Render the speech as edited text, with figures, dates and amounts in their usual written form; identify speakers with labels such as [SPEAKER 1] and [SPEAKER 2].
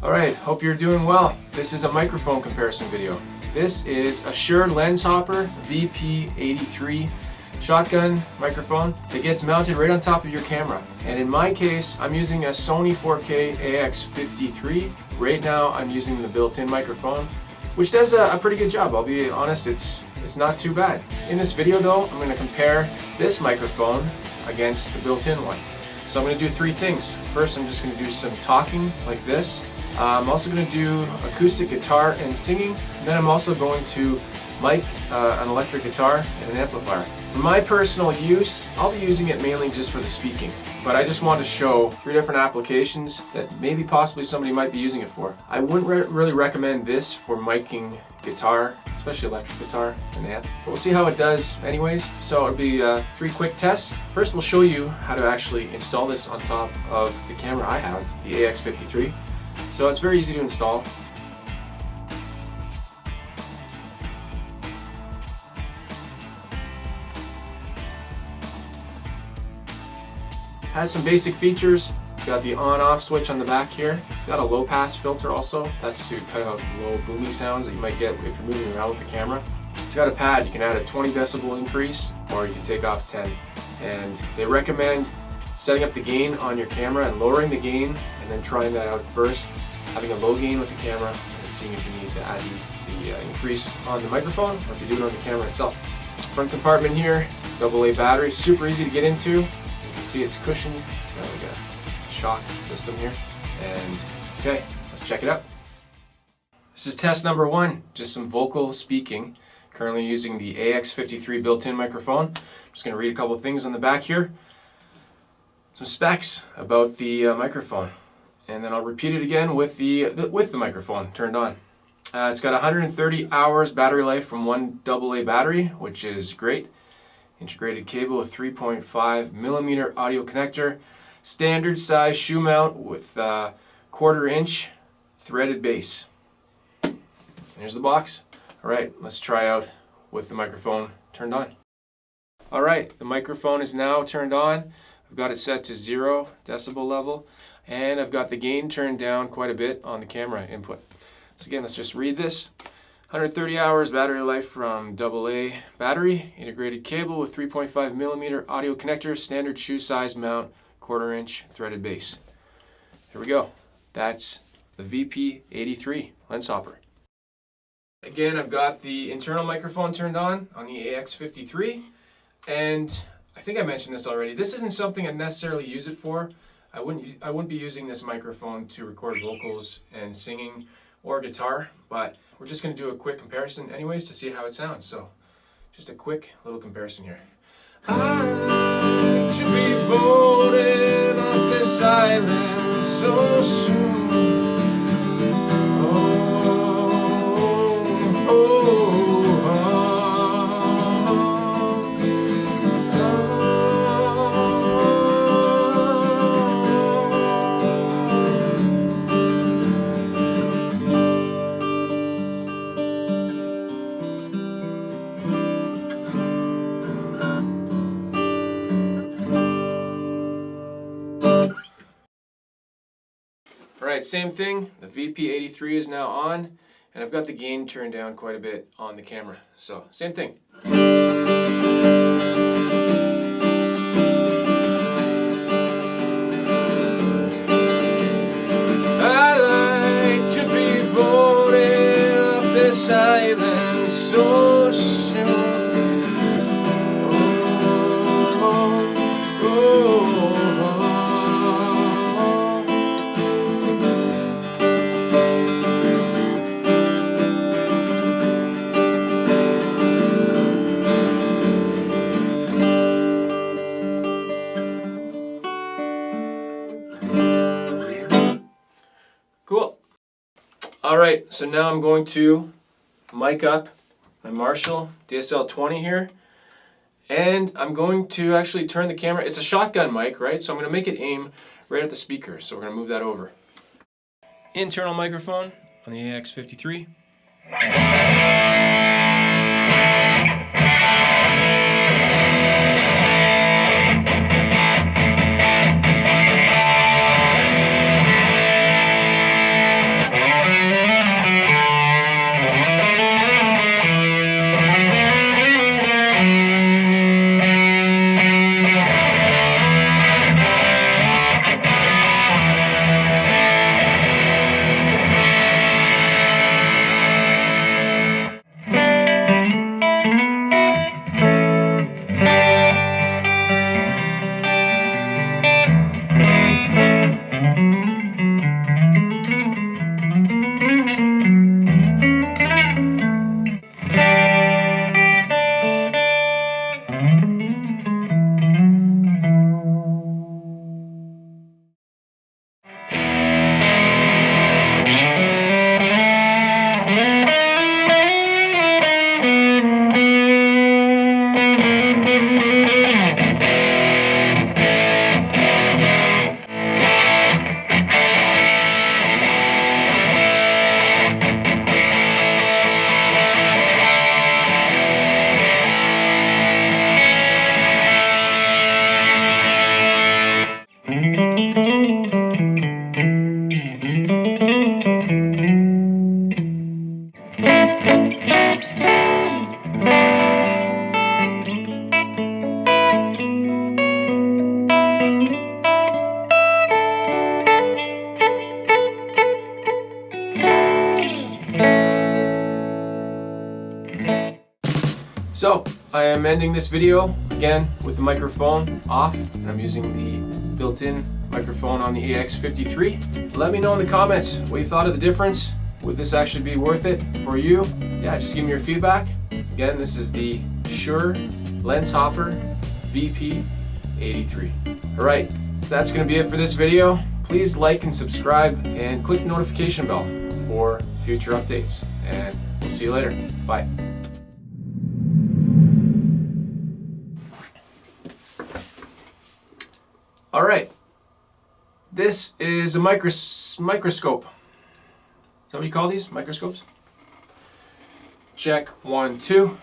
[SPEAKER 1] Alright, hope you're doing well. This is a microphone comparison video. This is a Shure LensHopper VP83 shotgun microphone that gets mounted right on top of your camera. And in my case, I'm using a Sony 4K AX53. Right now, I'm using the built-in microphone, which does a pretty good job. I'll be honest, it's not too bad. In this video though, I'm going to compare this microphone against the built-in one. So I'm going to do three things. First, I'm just going to do some talking like this. I'm also going to do acoustic guitar and singing. And then I'm also going to mic an electric guitar and an amplifier. For my personal use, I'll be using it mainly just for the speaking. But I just want to show three different applications that maybe possibly somebody might be using it for. I wouldn't really recommend this for miking guitar, especially electric guitar and amp. But we'll see how it does anyways. So it'll be three quick tests. First, we'll show you how to actually install this on top of the camera I have, the AX53. So it's very easy to install. Has some basic features. It's got the on-off switch on the back here. It's got a low-pass filter also. That's to cut out low booming sounds that you might get if you're moving around with the camera. It's got a pad. You can add a 20 decibel increase or you can take off 10. And they recommend setting up the gain on your camera and lowering the gain and then trying that out first. Having a low gain with the camera and seeing if you need to add the increase on the microphone or if you do it on the camera itself. Front compartment here, AA battery, super easy to get into. You can see it's cushioned. It's got like a shock system here. And okay, let's check it out. This is test number one, just some vocal speaking. Currently using the AX53 built-in microphone. I'm just going to read a couple of things on the back here. Some specs about the microphone. And then I'll repeat it again with the microphone turned on. It's got 130 hours battery life from one AA battery, which is great. Integrated cable with 3.5 millimeter audio connector. Standard size shoe mount with 1/4 inch threaded base. Here's the box. Alright, let's try out with the microphone turned on. Alright, the microphone is now turned on. I've got it set to 0 decibel level. And I've got the gain turned down quite a bit on the camera input. So again, let's just read this. 130 hours battery life from AA battery, integrated cable with 3.5 millimeter audio connector, standard shoe size mount, 1/4 inch threaded base. Here we go. That's the VP83 LensHopper. Again, I've got the internal microphone turned on the AX53. And I think I mentioned this already. This isn't something I necessarily use it for. I wouldn't be using this microphone to record vocals and singing or guitar, but we're just going to do a quick comparison anyways to see how it sounds. So just a quick little comparison here. I like to be voted off this island so soon. Alright, same thing, the VP83 is now on, and I've got the gain turned down quite a bit on the camera. So, same thing. I like to be voted off this island so soon. Cool. Alright, so now I'm going to mic up my Marshall DSL-20 here. And I'm going to actually turn the camera. It's a shotgun mic, right? So I'm going to make it aim right at the speaker. So we're going to move that over. Internal microphone on the AX53. So I am ending this video again with the microphone off, and I'm using the built-in microphone on the AX53. Let me know in the comments what you thought of the difference. Would this actually be worth it for you? Yeah, just give me your feedback. Again, this is the Shure LensHopper VP83. All right, that's gonna be it for this video. Please like and subscribe and click the notification bell for future updates. And we'll see you later. Bye. All right, this is a microscope. Is that what you call these? Microscopes? Check, 1, 2.